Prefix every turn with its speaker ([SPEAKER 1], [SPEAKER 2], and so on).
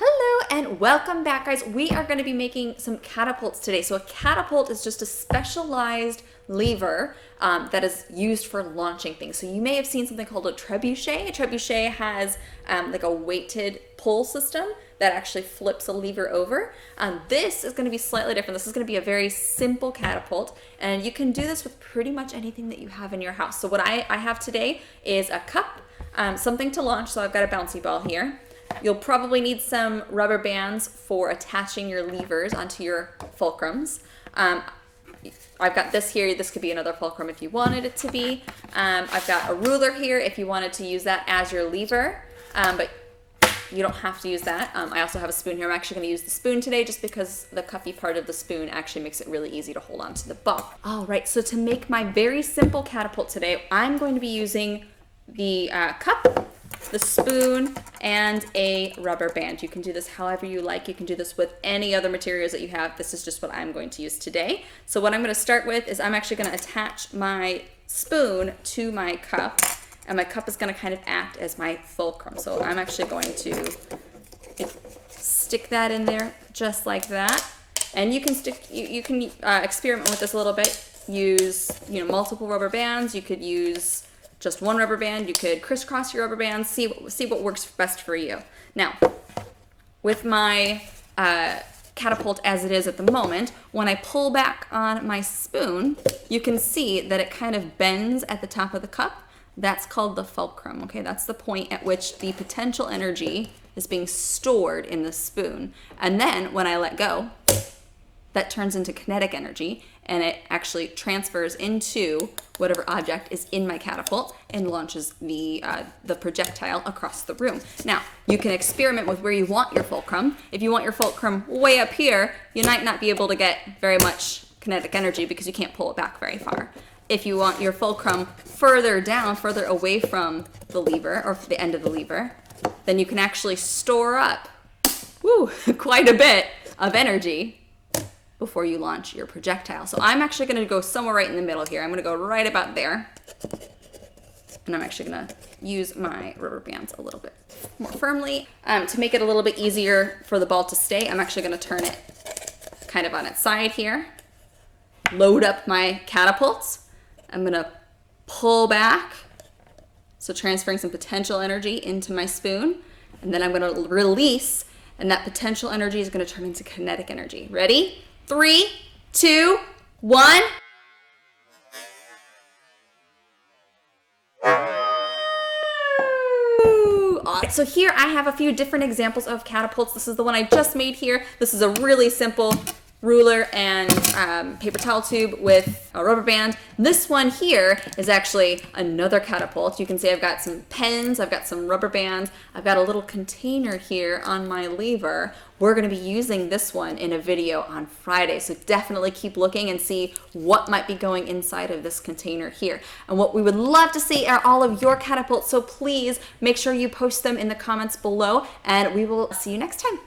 [SPEAKER 1] Hello and welcome back, guys. We are going to be making some catapults today. So a catapult is just a specialized lever that is used for launching things. So you may have seen something called a trebuchet. A trebuchet has like a weighted pull system that actually flips a lever over. This is going to be slightly different. This is going to be a very simple catapult, and you can do this with pretty much anything that you have in your house. So what I have today is a cup, something to launch. So I've got a bouncy ball here. You'll probably need some rubber bands for attaching your levers onto your fulcrums. I've got this here. This could be another fulcrum if you wanted it to be. I've got a ruler here if you wanted to use that as your lever, but you don't have to use that. I also have a spoon here. I'm actually going to use the spoon today just because the cuppy part of the spoon actually makes it really easy to hold on to the ball. All right, so to make my very simple catapult today, I'm going to be using the cup, the spoon, and a rubber band. You can do this however you like. You can do this with any other materials that you have. This is just what I'm going to use today. So what I'm going to start with is I'm actually going to attach my spoon to my cup, and my cup is going to kind of act as my fulcrum. So I'm actually going to stick that in there just like that. And you can experiment with this a little bit. Use multiple rubber bands. You could use just one rubber band. You could crisscross your rubber bands, see what works best for you. Now, with my catapult as it is at the moment, when I pull back on my spoon, you can see that it kind of bends at the top of the cup. That's called the fulcrum, okay? That's the point at which the potential energy is being stored in the spoon. And then when I let go, that turns into kinetic energy, and it actually transfers into whatever object is in my catapult and launches the projectile across the room. Now, you can experiment with where you want your fulcrum. If you want your fulcrum way up here, you might not be able to get very much kinetic energy because you can't pull it back very far. If you want your fulcrum further down, further away from the lever or the end of the lever, then you can actually store up quite a bit of energy before you launch your projectile. So I'm actually going to go somewhere right in the middle here. I'm going to go right about there. And I'm actually going to use my rubber bands a little bit more firmly. To make it a little bit easier for the ball to stay, I'm actually going to turn it kind of on its side here. Load up my catapults. I'm going to pull back, so transferring some potential energy into my spoon. And then I'm going to release, and that potential energy is going to turn into kinetic energy. Ready? 3, 2, 1. All right, so here I have a few different examples of catapults. This is the one I just made here. This is a really simple ruler and paper towel tube with a rubber band. This one here is actually another catapult. You can see I've got some pens, I've got some rubber bands, I've got a little container here on my lever. We're going to be using this one in a video on Friday, so definitely keep looking and see what might be going inside of this container here. And what we would love to see are all of your catapults, so please make sure you post them in the comments below, and we will see you next time.